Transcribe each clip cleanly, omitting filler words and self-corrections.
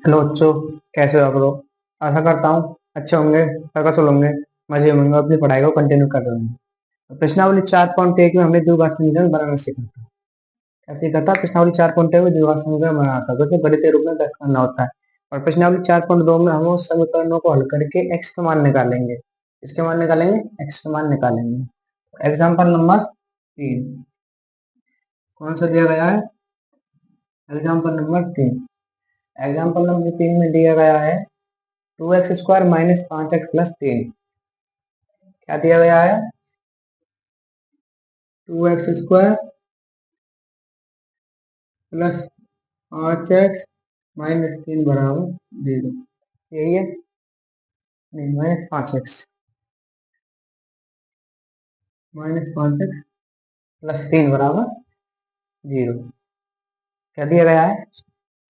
Hello बच्चों, कैसे हो आप लोग। आशा करता हूँ अच्छे होंगे, सर्कल होंगे, मजे में होंगे, अपनी पढ़ाई को कंटिन्यू कर रहे होंगे। तो प्रश्नावली 4.1 में हमने द्विघात समीकरण बनाना सीखा था। क्या सीखा था? प्रश्नावली 4.1 में द्विघात समीकरण बनाना था, तो उसे गणितीय रूप में व्यक्त करना होता है। और प्रश्नावली 4.2 में हम उस समीकरणों को हल करके एक्स का मान निकालेंगे। इसके मान निकालेंगे, एक्स का मान निकालेंगे। एग्जाम्पल नंबर 3 कौन सा दिया गया है? Example number 3। एग्जाम्पल नंबर 3 में दिया गया है 2x² माइनस 5x+3। क्या दिया गया है? 2x² प्लस 5x-3 बराबर 0। यही है? नहीं, -5x-3 बराबर 0। क्या दिया गया है?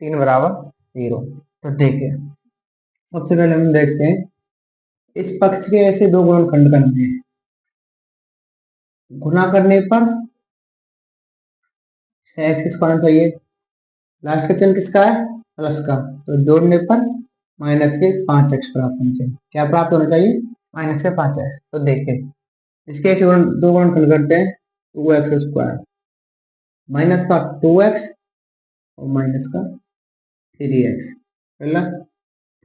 3 बराबर 0। तो देखिए, सबसे पहले हम देखते हैं इस पक्ष के ऐसे दो गुणनखंड करने हैं। गुना करने पर 6x² चाहिए। लास्ट का चिन्ह किसका है? प्लस का। तो जोड़ने पर माइनस के 5x प्राप्त होना चाहिए। क्या प्राप्त होना चाहिए? माइनस के 5x। तो देखिए, इसके ऐसे दो गुणनखंड करते हैं। 2x² माइनस का 2x और माइनस का 3x प्लस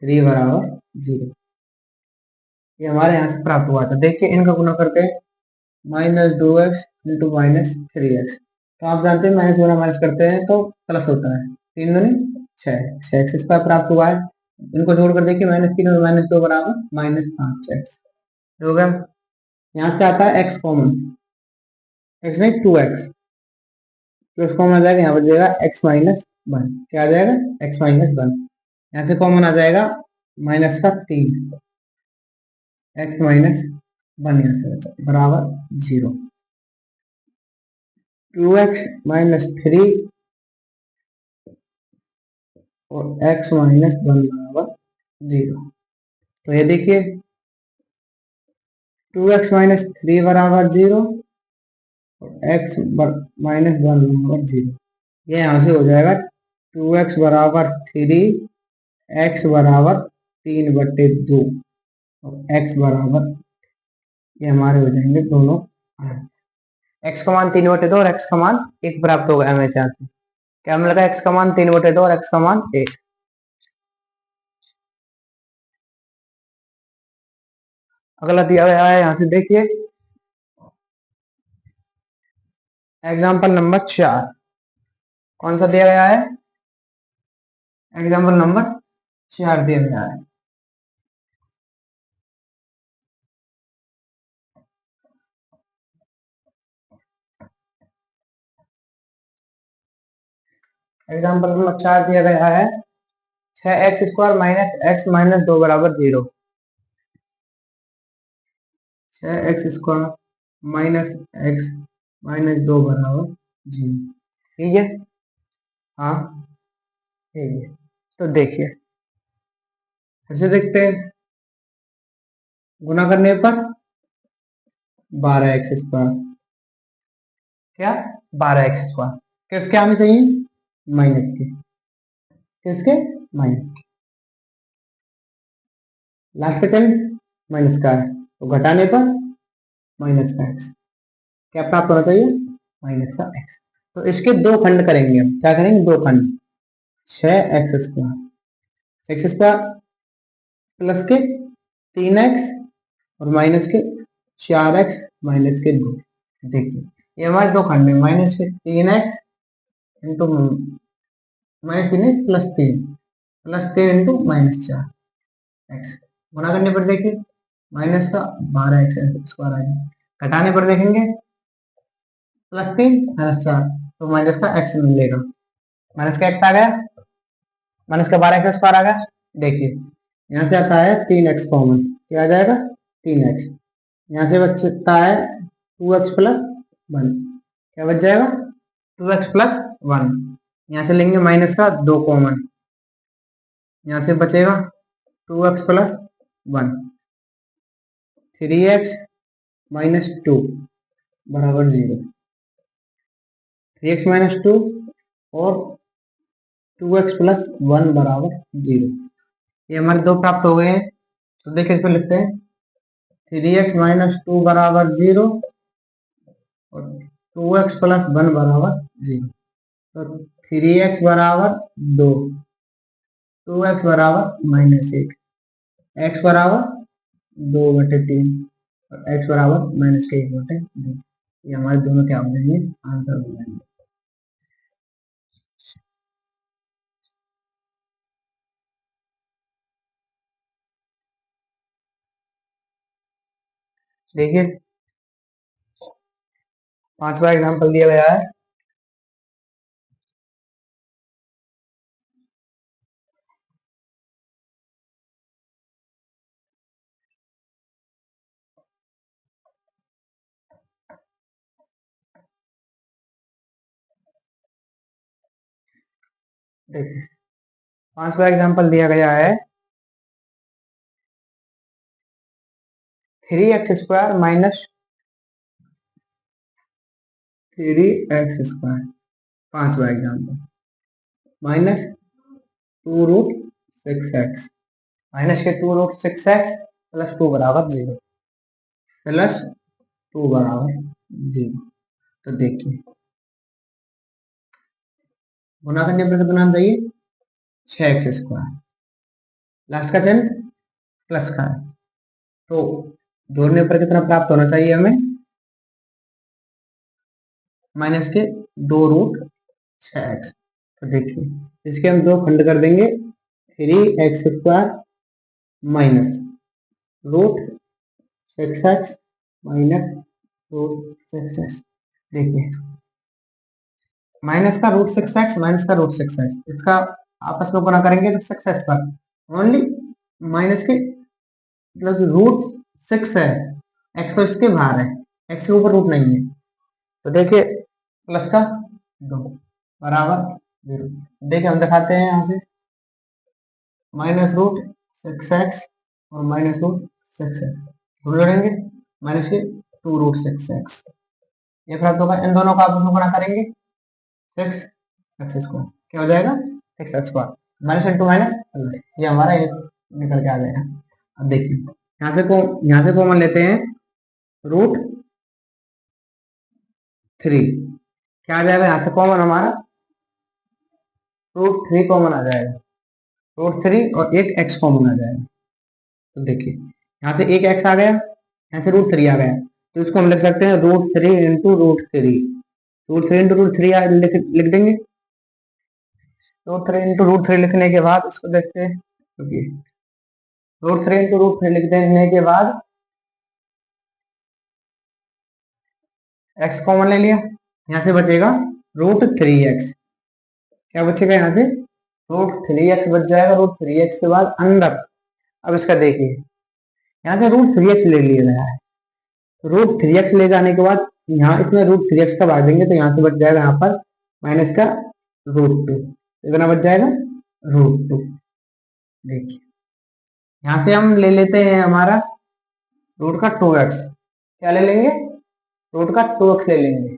3 बराबर 0। ये हमारे यहाँ से प्राप्त हुआ था। देखिए, इनका गुना करते हैं। -2x into -3x। तो आप जानते हैं माइनस गुना माइनस करते हैं तो प्लस होता है। 3 दूनी 6x² प्राप्त हुआ है। इनको जोड़ कर देखिए, -3 और -2 बराबर -5x हो गया। यहाँ से आता है x कॉमन, x नहीं 2x, तो x कॉमन आ जाएगा, यहाँ पर जाएगा x-1। क्या आ जाएगा? x-1। यहाँ से कॉमन आ जाएगा माइनस का 3, x-1 यहाँ से बचा बराबर 0। 2x-3 और x-1 बराबर 0। तो ये देखिए, 2x-3 बराबर 0 और x-1 बराबर 0। ये यहाँ से हो जाएगा 2x बराबर 3, x बराबर 3/2 और x बराबर, ये हमारे हो जाएंगे दोनों। x का मान 3/2 और x का मान 1 प्राप्त होगा हमेशा से। क्या मिलेगा? x का मान 3/2 और x का मान 1। अगला दिया गया है, यहाँ से देखिए एग्जाम्पल नंबर 4। कौन सा दिया गया है? एग्जाम्पल नंबर 4 दिया गया है। एग्जाम्पल नंबर 4 दिया गया है 6x² माइनस x माइनस 2 बराबर 0। 6x² माइनस x माइनस 2 बराबर 0। ठीक है? हाँ, ठीक है। तो देखिए, फिर से देखते हैं। गुना करने पर 12x²। क्या? 12x²। किसके आने चाहिए? माइनस के। किसके? माइनस के। लास्ट का टर्म माइनस का है, तो घटाने पर माइनस का x। क्या प्राप्त होना चाहिए? माइनस का x। तो इसके दो खंड करेंगे हम। क्या करेंगे? दो खंड। 6x² प्लस के 3x और माइनस के 4x माइनस के 2। देखिए, ये हमारे दो खंड है। माइनस के 3x इंटू +3 इंटू -4x। गुणा करने पर देखिए माइनस का 12x² आ जाएगा। घटाने पर देखेंगे +3 -4, तो माइनस का x मिलेगा। माइनस का x आ गया, माइनस का 12x² आ गया। देखिए, यहाँ से आता है 3x कॉमन। क्या आ जाएगा? 3x। यहाँ से बचता है 2x प्लस 1। क्या बच जाएगा? 2x plus 1। यहाँ से लेंगे माइनस का 2 कॉमन, यहाँ से बचेगा 2x प्लस 1। 3x माइनस 2 बराबर 0। 3x माइनस 2 और 2x+1 बराबर 0। ये हमारे दो प्राप्त हो गए हैं। तो देखिए इसको लिखते हैं 3x - 2 बराबर 0 और 2x+1 बराबर 0। तो 3x बराबर 2, 2x बराबर -1, x बराबर 2/3 और x बराबर -1/2। ये हमारे दोनों क्या हो जाएंगे, आंसर हो जाएंगे। देखिए 5वां एग्जाम्पल दिया गया है। देखिए 5वां एग्जाम्पल दिया गया है 3x² माइनस 3x²। 5वां एग्जाम्पल -2√6x माइनस के 2√6x +2 बराबर 0, +2 बराबर 0। तो देखिए गुना करने पर कितना आना चाहिए, 6x²। लास्ट का चिन्ह प्लस का है, तो जोड़ने पर कितना प्राप्त होना चाहिए हमें, माइनस के 2√6x। तो देखिए इसके हम दो खंड कर देंगे, 3x² minus √6x minus √6x। देखिए माइनस का √6x माइनस का √6x, इसका आपस में गुणा करेंगे तो 6x पर ओनली माइनस के मतलब √6 है, x तो इसके बाहर है, x के ऊपर रूट नहीं है। तो देखिए प्लस का 2 बराबर 0। देखिए हम दिखाते हैं यहाँ से -√6x और -√6x जोड़ेंगे, माइनस के 2√6x। ये प्राप्त होगा, इन दोनों का आपस में गुणा करेंगे 6x²। क्या हो जाएगा 6x², minus into minus plus, ये हमारा ये निकल के आ जाएगा। अब देखिए यहाँ से कॉमन लेते हैं √3, क्या आ जाएगा यहाँ से कॉमन हमारा, √3 कॉमन आ जाएगा, √3 और एक x कॉमन आ जाएगा। तो देखिए यहाँ से एक x आ गया, यहाँ से √3 आ गया, तो इसको हम लिख सकते हैं √3 इंटू √3, √3 इंटू √3 लिख देंगे। √3 इंटू √3 लिखने के बाद इसको देखते हैं, √3 इंटू √3 लिख देने के बाद x कॉमन ले लिया, यहाँ से बचेगा √3x। क्या बचेगा यहाँ से, √3x बच जाएगा। √3x के बाद अंदर, अब इसका देखिए यहाँ से √3x ले लिया गया है, √3x ले जाने के बाद यहाँ इसमें √3x का भाग देंगे तो यहाँ से बच जाएगा यहाँ पर माइनस का √2, इतना बच जाएगा √2। देखिए यहाँ से हम ले लेते हैं हमारा रूट का 2x, क्या ले लेंगे, रूट का 2x ले लेंगे।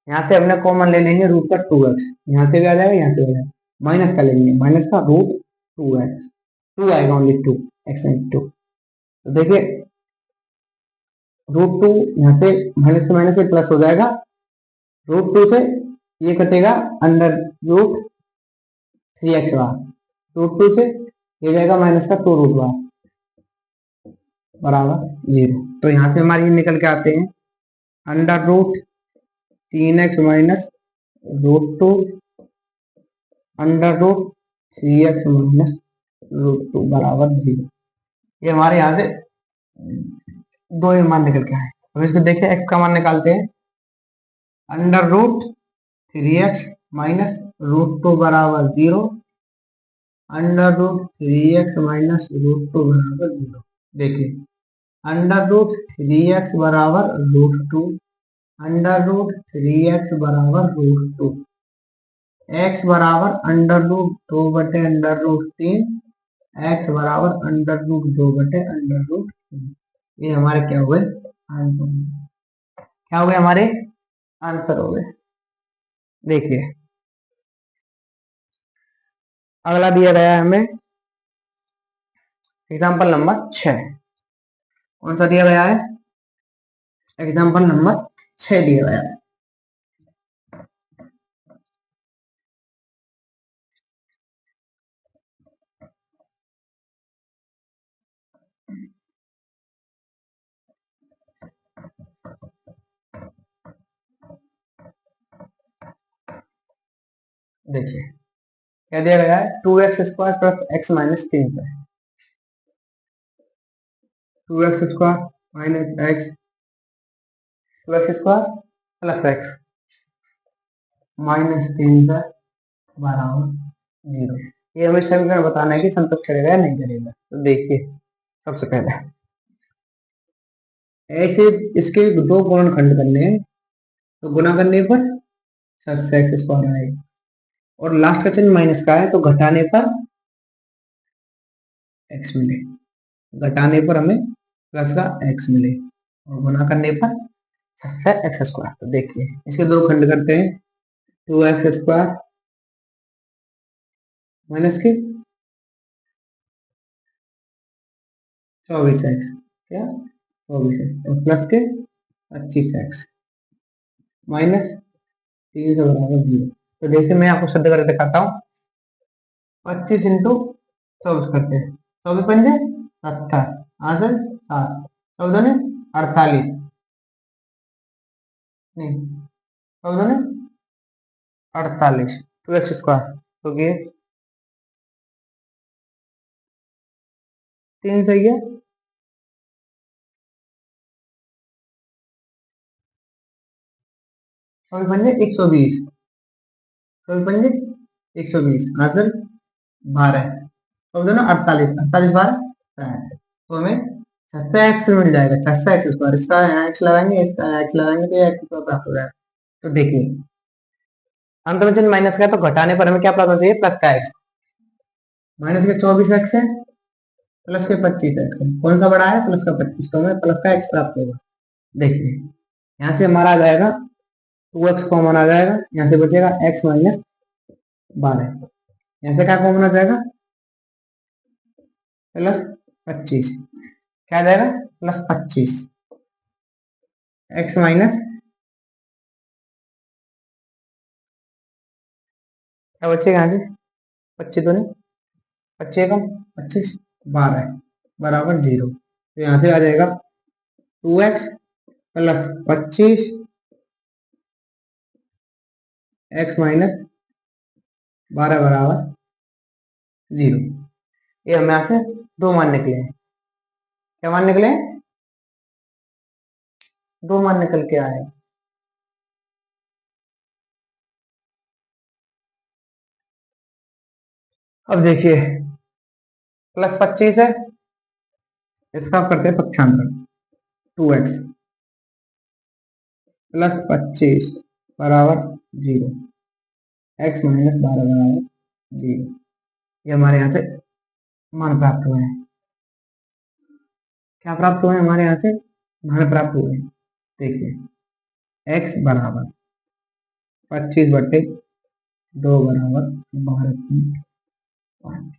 यहाँ से हमने कॉमन ले लेंगे रूट का 2x, यहाँ से भी आ जाएगा, यहाँ से भी आ जाएगा, माइनस का लेंगे, माइनस का √2x, 2 आएगा ओनली 2, x/2। तो देखिए √2 यहाँ से माइनस से प्लस हो जाएगा, √2 से ये कटेगा, अंडर √3x बार, √2 से ये जाएगा माइनस का 2 रूट बार बराबर 0। तो यहाँ से हमारे ये निकल के आते हैं अंडर√3x माइनस √2 अंडर√3x माइनस √2 बराबर 0। ये हमारे यहाँ से दो मान निकल के आए। अब इसको देखिए x का मान निकालते हैं, अंडर√3x माइनस √2 बराबर 0, अंडर√3x माइनस √2 बराबर 0। देखिए अंडर√3x बराबर √2, अंडर√3x बराबर √2, x बराबर अंडर√2/√3, x बराबर अंडर√2/√3। ये हमारे क्या हुए आंसर, क्या हो गए हमारे आंसर हो गए। देखिए अगला दिया गया है हमें एग्जाम्पल नंबर 6। कौन सा दिया गया है? एग्जाम्पल नंबर 6 दिया गया है। देखिए क्या दिया गया है, 2x² प्लस x माइनस 3 है। 2x² minus x 2x² plus x minus 3 है बराबर 0। ये हमें समीकरण बताना है कि संतुष्ट करेगा या नहीं करेगा। तो देखिए सबसे पहले ऐसे इसके दो गुणनखंड करने हैं, तो गुना करने पर x² आएगा और लास्ट का चिन्ह माइनस का है, तो घटाने पर x मिले, घटाने पर हमें प्लस का x मिले और गुना करने पर x²। तो देखिए इसके दो खंड करते हैं, 2x² माइनस के 24x क्या 24x और प्लस के 25x माइनस 3 से बराबर 0। तो देखिए मैं आपको सिद्ध करके दिखाता हूँ। 25 इंटू 24 करते हैं, 24 पंजे 70 आंसर 7, 14 ने 48 नहीं 14 ने 48 2x², क्योंकि 3 सही है। 24 पंजे 120, 24 पंजे 120 आंसर 12, 14 ने 48, 48 12 60। तो हमें 6x मिल जाएगा, 6x²। इसका यहाँ x लगाएंगे, इसका यहाँ x लगाएंगे तो ये x² प्राप्त हो जाएगा। तो देखिए अंत में चिन्ह माइनस का है, तो घटाने पर हमें क्या प्राप्त होता है, प्लस का x। माइनस के 24x है प्लस के 25x है, कौन सा बड़ा है, प्लस का 25, तो हमें प्लस का x प्राप्त होगा। देखिए यहाँ से हमारा आ जाएगा 2x कॉमन आ जाएगा, यहाँ से बचेगा x माइनस 12, यहाँ से क्या कॉमन आ जाएगा प्लस 25, क्या आ जाएगा प्लस 25 x माइनस क्या बचेगा यहाँ से 25 तो नहीं 25 कम 25 12 बराबर 0। तो यहाँ से आ जाएगा 2x प्लस 25 x माइनस 12 बराबर 0। ये हमें यहाँ से दो मान निकले हैं। क्या मान निकले हैं, दो मान निकल के आए। अब देखिए प्लस 25 है, इसका करते हैं पक्षांतर, 2x प्लस 25 बराबर 0, x माइनस 12 बराबर 0। ये हमारे यहाँ से मान प्राप्त हुए हैं। क्या प्राप्त हुए हैं, हमारे यहाँ से मान प्राप्त हुए हैं। देखिए x बराबर 25/2 बराबर 12.5।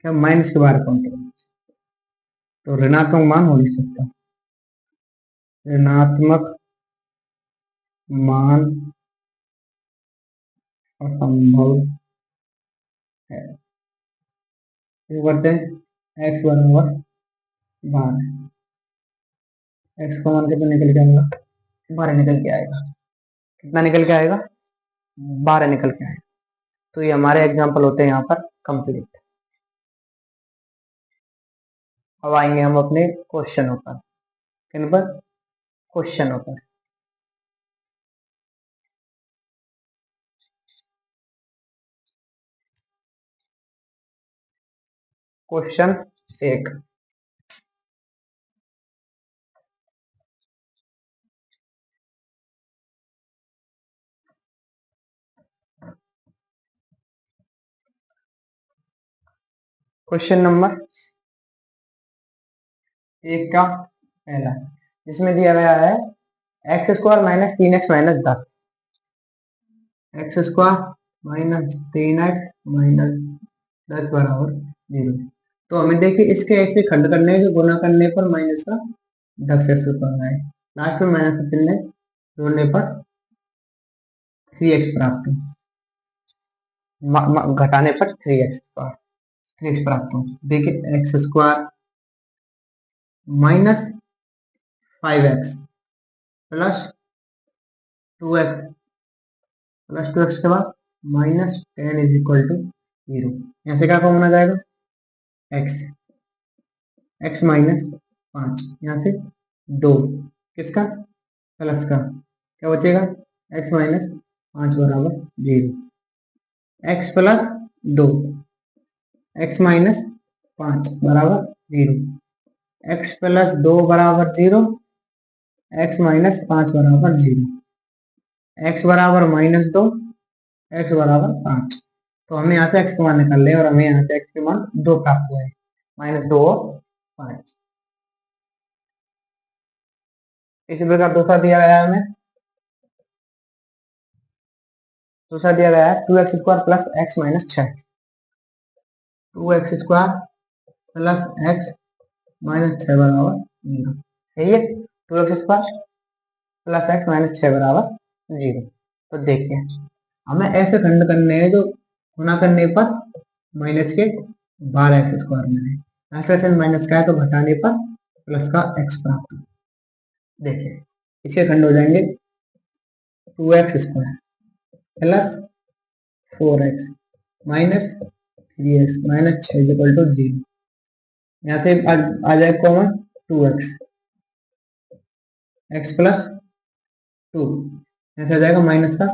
क्या माइनस के बाहर काउंट करें, तो ऋणात्मक मान हो नहीं सकता, ऋणात्मक मान असंभव है। करते हैं x बराबर 12, x का मान कितना निकल के आएगा, 12 निकल के आएगा। कितना निकल के आएगा, 12 निकल के आएगा। तो ये हमारे एग्जाम्पल होते हैं यहाँ पर कंप्लीट। अब आएंगे हम अपने क्वेश्चनों पर। किन पर, क्वेश्चनों पर। क्वेश्चन 1, क्वेश्चन नंबर 1 का पहला, जिसमें दिया गया है x² minus 3x minus 10, x² minus 3x minus 10 बराबर 0। तो हमें देखिए इसके ऐसे खंड करने हैं जो गुना करने पर माइनस का 10x करना है, लास्ट में माइनस का चिन्ह जोड़ने पर 3x प्राप्त हो, घटाने पर 3x प्राप्त हो। देखिए x square minus 5x plus 2x के बाद माइनस 10 इज इक्वल टू 0। यहाँ से क्या कॉमन आ जाएगा, x माइनस 5, यहाँ से 2 किसका, प्लस का, क्या बचेगा, x माइनस 5 बराबर 0, x प्लस 2, x माइनस 5 बराबर 0, x प्लस 2 बराबर 0, x माइनस 5 बराबर 0, x बराबर माइनस 2, x बराबर 5। तो हमें यहाँ से x का मान निकाल लें और हमें यहाँ से x के मान 2 प्राप्त हुए, -2 और 5। इसी प्रकार दूसरा दिया गया है हमें, दूसरा दिया गया है 2x square plus x minus 6, 2x square plus x minus 6 बराबर 0, है ये 2x square plus x minus 6 बराबर 0। तो देखिए हमें ऐसे खंड करने हैं जो गुना करने पर माइनस के 12x स्क्वायर मिले, लास्ट माइनस का है तो घटाने पर प्लस का x प्राप्त। देखिए इसके खंड हो जाएंगे 2x square plus 4x minus 3x minus 6 equal to 0। यहाँ से आ जाए कॉमन 2x, x प्लस 2, यहाँ से आ जाएगा माइनस का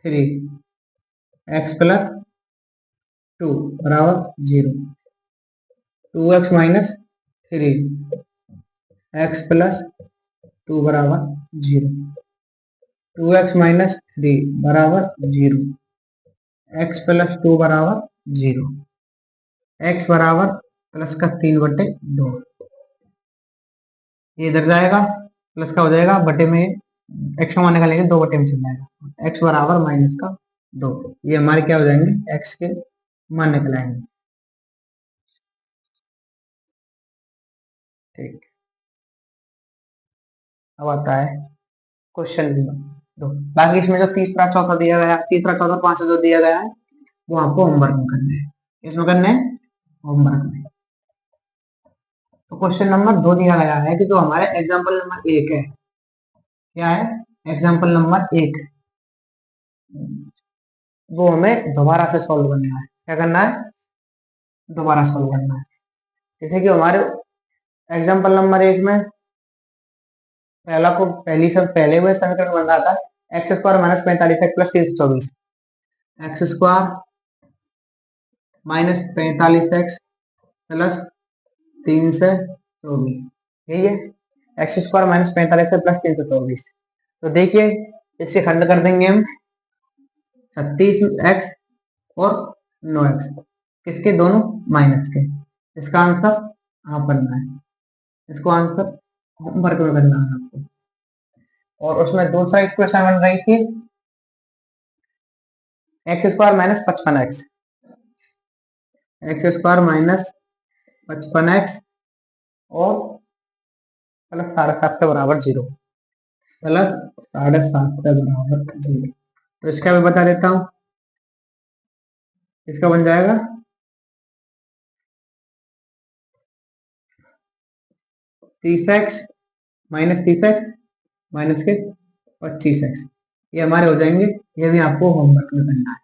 3, x प्लस 2 बराबर 0, 2x माइनस 3, x प्लस 2 बराबर 0, 2x माइनस 3 बराबर 0, x प्लस 2 बराबर 0, x बराबर प्लस का 3/2, ये इधर जाएगा प्लस का हो जाएगा, बटे में x का मान निकालेंगे 2 बटे में चल जाएगा, x बराबर माइनस का 2, ये हमारे क्या हो जाएंगे, x के मान निकल आएंगे। ठीक, अब आता है क्वेश्चन नंबर 2। बाकी इसमें जो तीसरा चौथा दिया गया, तीसरा चौथा पांचवा जो दिया गया है वो आपको होमवर्क में करना है, इसमें करना है होमवर्क में। तो क्वेश्चन नंबर 2 दिया गया है कि जो हमारे एग्जाम्पल नंबर 1 है, क्या है, एग्जाम्पल नंबर 1, वो हमें दोबारा से सॉल्व करना है। क्या करना है, दोबारा सॉल्व करना है। जैसे कि हमारे एग्जाम्पल नंबर 1 में पहले हुए समीकरण बन रहा था x square minus 45 plus 324, x square minus 45x plus 324, यही है, एक्स स्क्वायर माइनस 45 प्लस 324। तो देखिए इसके खंड कर देंगे हम 36x और 9x, किसके, दोनों माइनस के। इसका आंसर आप करना है, इसको आंसर होमवर्क में करना है आपको। और उसमें दूसरा इक्वेशन बन रही थी x square minus 55x, x square minus 55x और प्लस 7.5 के बराबर 0, प्लस 7.5 के बराबर 0। तो इसका भी बता देता हूं, इसका बन जाएगा 30x माइनस 30x माइनस के 25x, ये हमारे हो जाएंगे। ये भी आपको होमवर्क में करना है,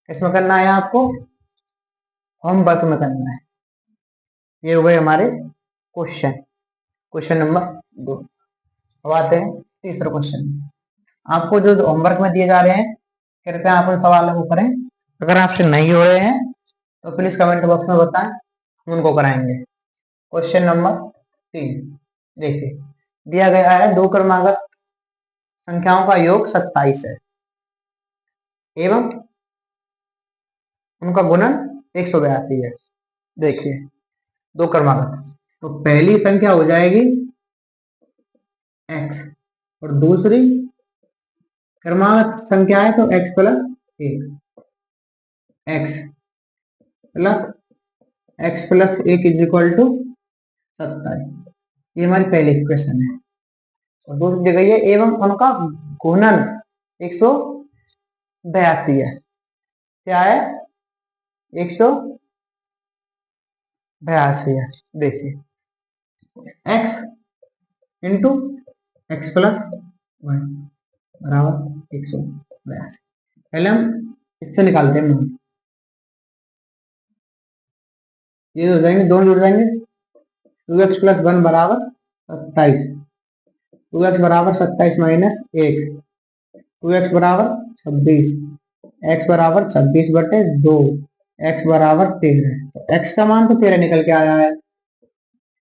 किसमें करना है, आपको होमवर्क में करना है। ये हो गए हमारे क्वेश्चन, क्वेश्चन नंबर 2। अब आते हैं तीसरा क्वेश्चन। आपको जो होमवर्क में दिए जा रहे हैं कृपया आप उन सवालों को करें, अगर आपसे नहीं हो रहे हैं तो प्लीज कमेंट बॉक्स में बताएं, हम उनको कराएंगे। क्वेश्चन नंबर 3 देखिए, दिया गया है दो क्रमागत संख्याओं का योग 27 है एवं उनका गुणन 182 है। देखिए दो क्रमागत, तो पहली संख्या हो जाएगी x और दूसरी क्रमागत संख्या है तो x plus 1, x plus x plus 1 is equal to 27। ये हमारी पहली इक्वेशन है। और दूसरी दी गई है एवं उनका गुणन 182 है। क्या है? 182 है। देखिए x इंटू एक्स प्लस 1 बराबर 182। पहले हम इससे निकालते हैं मान। ये हो जाएंगे, दोनों जुड़ जाएंगे। 2x प्लस 1 बराबर 27। 2x बराबर 27 माइनस 1। 2x बराबर 26। x बराबर 26/2। x बराबर 13। तो x का मान तो 13 निकल के आया है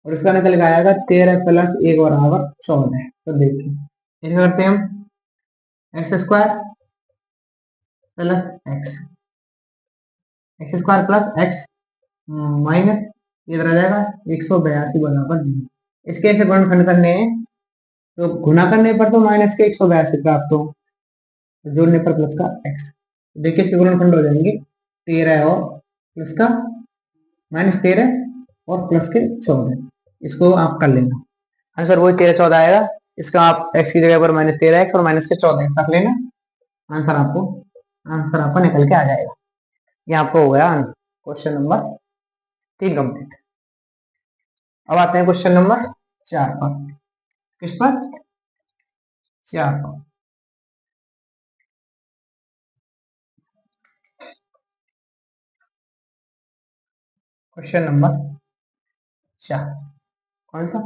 और इसका निकल के आएगा 13 प्लस 1 बराबर 14। तो देखिए इसे करते हैं हम x square plus x, x square plus x minus ये रह जाएगा 182 बराबर 0। इसके ऐसे गुणनखंड करने हैं तो गुना करने पर तो माइनस के 182 प्राप्त हो, तो जोड़ने पर प्लस का एक्स। देखिए इसके गुणनखंड हो जाएंगे 13 और प्लस का -13 और प्लस के 14। इसको आप कर लेना, आंसर वही 13-14 आएगा। इसका आप x की जगह पर -13x और माइनस के 14 रख लेना। आंसर आपको निकल के आ जाएगा। ये आपको हो गया आंसर क्वेश्चन नंबर 3 कंप्लीट। अब आते हैं क्वेश्चन नंबर 4 पर। किस पर? 4 पर। क्वेश्चन नंबर 4 कौन सा?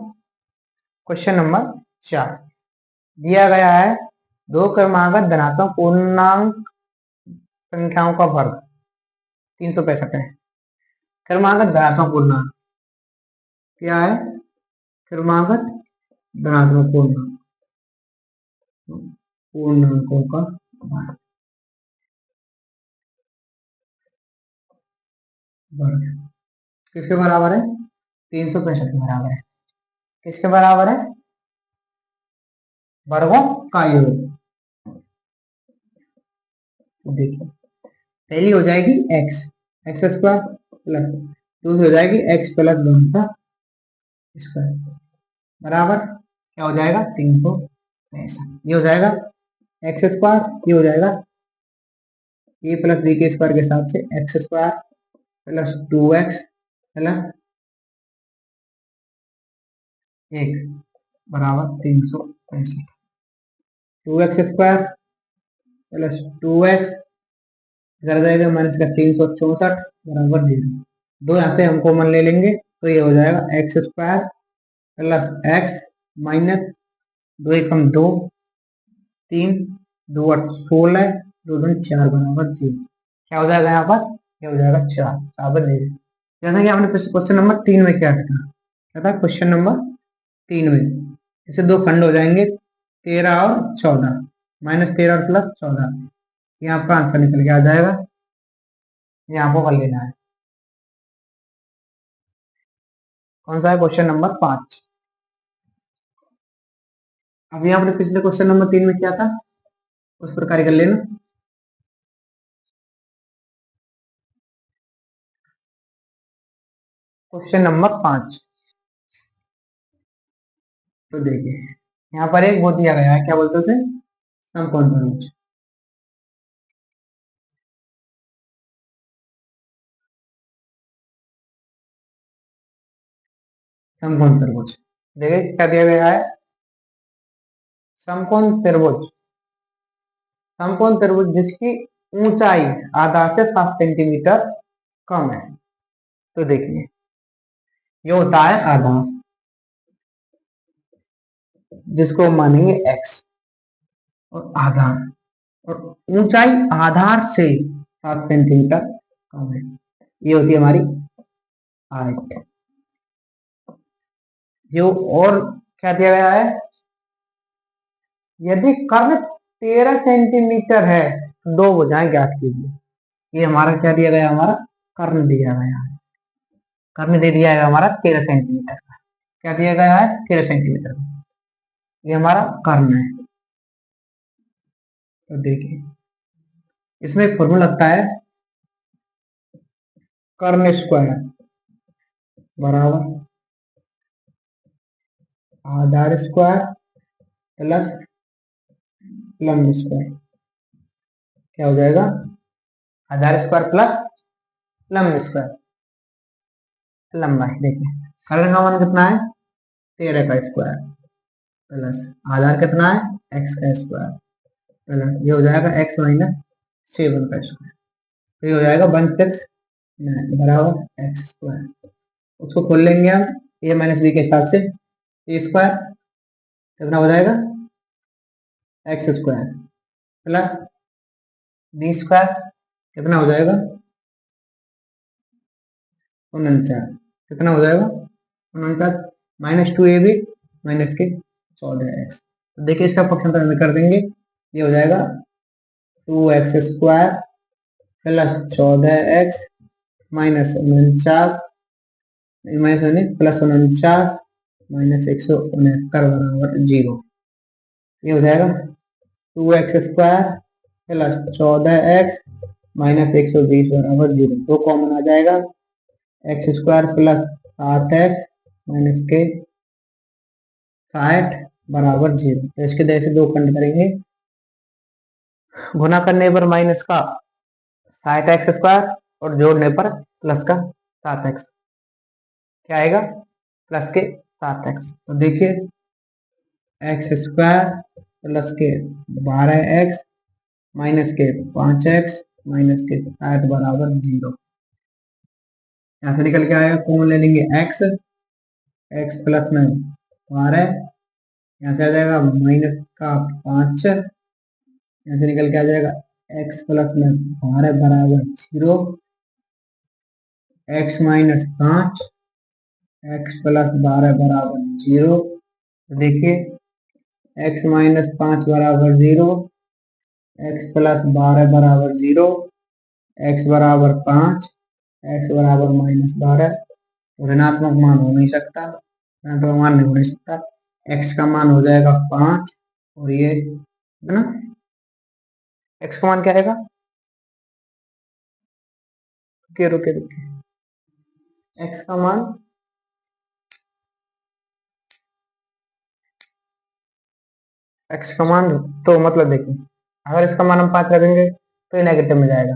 क्वेश्चन नंबर 4 दिया गया है दो क्रमागत धनात्मक पूर्णांक संख्याओं का वर्ग 365 है। क्रमागत धनात्मक पूर्णांक क्या है? क्रमागत धनात्मक पूर्णांकों का वर्ग किसके बराबर है? 365 के बराबर है। किसके बराबर है? वर्गों का योग। देखिए पहली हो जाएगी एक्स, एक्स स्क्वायर प्लस, दूसरी हो जाएगी एक्स प्लस 1 का स्क्वायर बराबर क्या हो जाएगा? 365। ये हो जाएगा एक्स स्क्वायर, ये हो जाएगा ए प्लस बी के स्क्वायर के हिसाब से x square plus 2x plus 1 बराबर 365। 2x स्क्वायर प्लस 2x इधर जाएगा माइनस का 364 बराबर 0। दो यहाँ से हम कॉमन ले लेंगे तो ये हो जाएगा x square plus x minus 2 एक हम 2, 3 2 8 16 2 2 4 बराबर 0। क्या हो जाएगा यहाँ पर? क्या हो जाएगा 4 बराबर 0। जैसा कि हमने क्वेश्चन नंबर 3 में क्या था? क्या था क्वेश्चन नंबर 3 में? इसे दो खंड हो जाएंगे 13 और 14, -13 और +14। ये आपका आंसर निकल के आ जाएगा। ये आपको कर लेना है। कौन सा है? Question number 5। अभी आपने पिछले क्वेश्चन नंबर 3 में क्या था उस प्रकार कर लेना। क्वेश्चन नंबर 5 तो देखिए यहाँ पर एक वो दिया गया है, क्या बोलते हैं उसे? समकोण त्रिभुज। समकोण त्रिभुज देखिए क्या दिया गया है? समकोण त्रिभुज, समकोण त्रिभुज जिसकी ऊंचाई आधार से 7 सेंटीमीटर कम है। तो देखिए ये होता है आधार, जिसको हम मानेंगे x, और आधार और ऊंचाई आधार से 7 सेंटीमीटर कम है। ये होती है हमारी हाइट। जो और क्या दिया गया है? यदि कर्ण 13 सेंटीमीटर है तो दो भुजाएं ज्ञात कीजिए। ये हमारा क्या दिया गया? हमारा कर्ण दिया गया है। कर्ण दे दिया है हमारा 13 सेंटीमीटर का। क्या दिया गया है? 13 सेंटीमीटर का। ये हमारा कर्ण है। तो देखिए इसमें एक फॉर्मूला लगता है कर्ण स्क्वायर। बराबर आधार स्क्वायर प्लस लंब स्क्वायर। क्या हो जाएगा? आधार स्क्वायर प्लस लंब स्क्वायर। लंबाई देखिए, कर्ण का मान कितना है? 13 का स्क्वायर प्लस आधार कितना है? एक्स का स्क्वायर प्लस ये हो जाएगा एक्स माइनस 7 का स्क्वायर। तो ये हो जाएगा 169 बराबर एक्स स्क्वायर। उसको खोल लेंगे हम ए माइनस बी के हिसाब से। ए स्क्वायर कितना हो जाएगा? X square plus b square कितना हो जाएगा? 49। कितना हो जाएगा? 49 माइनस 2ab माइनस के 14x। तो देखिए इसका पक्षांतर में कर देंगे, ये हो जाएगा 2x square plus 14x minus 49 minus plus 49 minus 169 बराबर 0। ये हो जाएगा 2x square plus 14x minus 120 बराबर 0। दो कॉमन आ जाएगा, x square plus 7x minus के 60 बराबर 0। तो इसके वजह से दो खंड करेंगे, गुना करने पर माइनस का 60x स्क्वायर और जोड़ने पर प्लस का 7x। क्या आएगा? प्लस के 7x। तो देखिए एक्स स्क्वायर प्लस के 12x माइनस के 5x माइनस के 60 बराबर 0। यहाँ से निकल के आएगा, कॉमन ले लेंगे x, x प्लस में 12, यहाँ से आ जाएगा माइनस का 5, यहाँ से निकल के आ जाएगा x प्लस में 12 बराबर 0, x माइनस 5, x प्लस 12 बराबर 0। देखिए x माइनस 5 बराबर 0, x प्लस 12 बराबर 0, x बराबर 5, x बराबर माइनस 12। ऋणात्मक मान हो नहीं सकता, ऋणात्मक मान नहीं हो सकता। x का मान हो जाएगा 5 और ये है ना, x का मान क्या आएगा? रुके रुके रुके, x का मान तो मतलब देखिए, अगर इसका मान हम 5 रखेंगे तो ये नेगेटिव में जाएगा,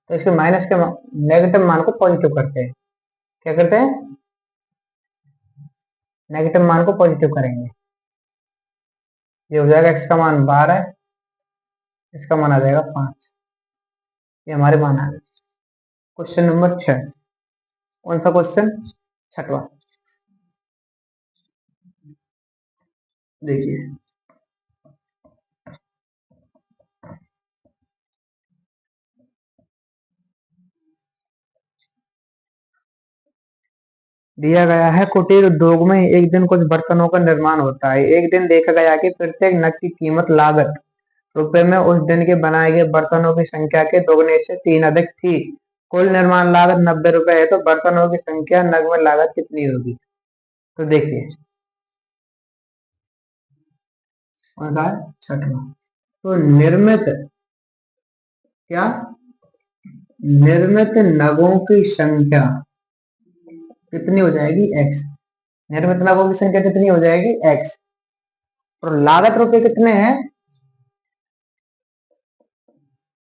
तो इसके माइनस के नेगेटिव मान को पॉजिटिव करते हैं। क्या करते हैं? नेगेटिव मान को पॉजिटिव करेंगे। ये हो जाएगा x का मान 12, इसका मान आ जाएगा 5। ये हमारे मान आ गए। Question number 6। कौन सा क्वेश्चन? 6वां। देखिए दिया गया है, कुटीर उद्योग में एक दिन कुछ बर्तनों का निर्माण होता है। एक दिन देखा गया कि प्रत्येक नग की कीमत लागत रुपए में उस दिन के बनाए गए बर्तनों की संख्या के दोगुने से 3 अधिक थी। कुल निर्माण लागत 90 रुपए है, तो बर्तनों की संख्या नग में लागत कितनी होगी? तो देखिए कौन सा है? 6वां। तो क्या निर्मित नगों की संख्या कितनी हो जाएगी? x। निर्मित नगों की संख्या कितनी हो जाएगी? x। और लागत रुपए कितने हैं?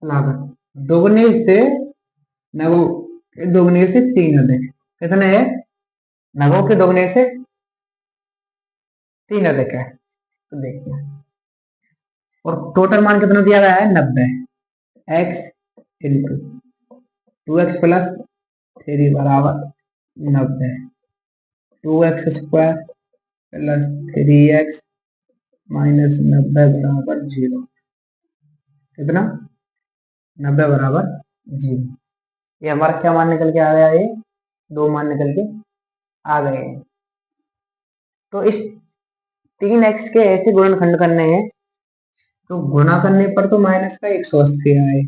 लागत दोगुने से नगों दोगुने से 3 अधिक कितने है? नगों के दोगुने से 3 अधिक है। तो देखिए, और टोटल मान कितना दिया गया है? 90। x इंटू 2x प्लस 3 बराबर 90। 2x square plus 3x minus 90 बराबर 0। कितना? 90 बराबर 0। ये हमारा क्या मान निकल के आ गया? ये दो मान निकल के आ गए हैं। तो इस 3x के ऐसे गुणनखंड करने हैं, तो गुणा करने पर तो माइनस का 180 आए,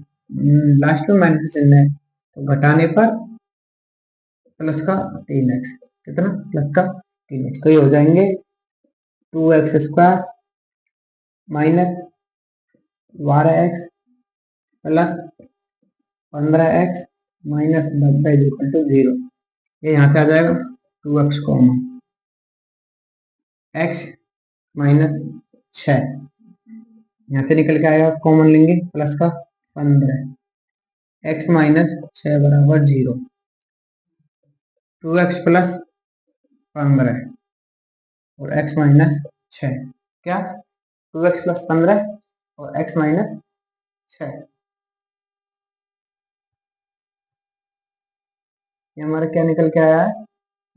लास्ट में माइनस चिन्ह है, तो घटाने पर प्लस का 3x। कितना? प्लस का 3x। तो ये हो जाएंगे 2x square minus 12x plus 15x minus 90 equal to 0। ये यहाँ से आ जाएगा 2x कॉमन, x माइनस 6, यहाँ से निकल के आएगा, कॉमन लेंगे प्लस का 15, x माइनस 6 बराबर 0, 2x प्लस 15 और x माइनस 6, क्या 2x प्लस 15 और x माइनस 6, ये हमारा क्या निकल के आया है,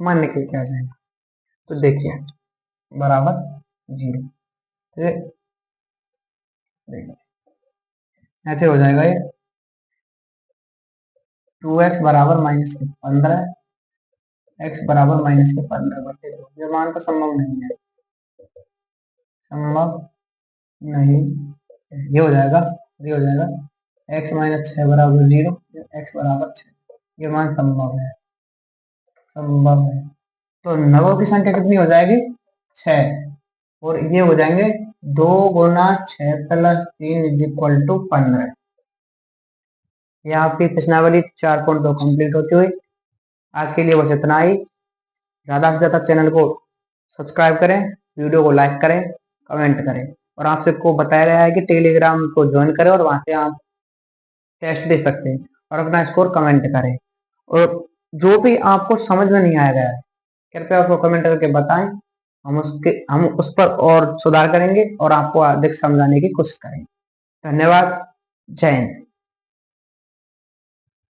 मान निकल के आ जाएगा। तो देखिए बराबर 0, देखिए ऐसे हो जाएगा ये 2x बराबर माइनस के 15, x बराबर माइनस के 15/2, ये मान तो संभव नहीं है, संभव नहीं, ये हो जाएगा, ये हो जाएगा x माइनस 6 बराबर 0, x बराबर 6, ये मान संभव है, संभव है। तो नवों की संख्या कितनी हो जाएगी, 6, और ये हो जाएंगे 2 गुना 6 प्लस 3 इज इक्वल टू 15। ये आपकी प्रश्नावली 4.2 कंप्लीट होती हुई। आज के लिए बस इतना ही। ज्यादा से ज्यादा चैनल को सब्सक्राइब करें, वीडियो को लाइक करें, कमेंट करें, और आप सबको बताया गया है कि टेलीग्राम को ज्वाइन करें और वहां से आप टेस्ट दे सकते हैं और अपना स्कोर कमेंट करें। और जो भी आपको समझ में नहीं आया गया है कृपया उसको कमेंट करके बताएं, हम उस पर और सुधार करेंगे और आपको अधिक समझाने की कोशिश करेंगे। धन्यवाद, जय हिंद।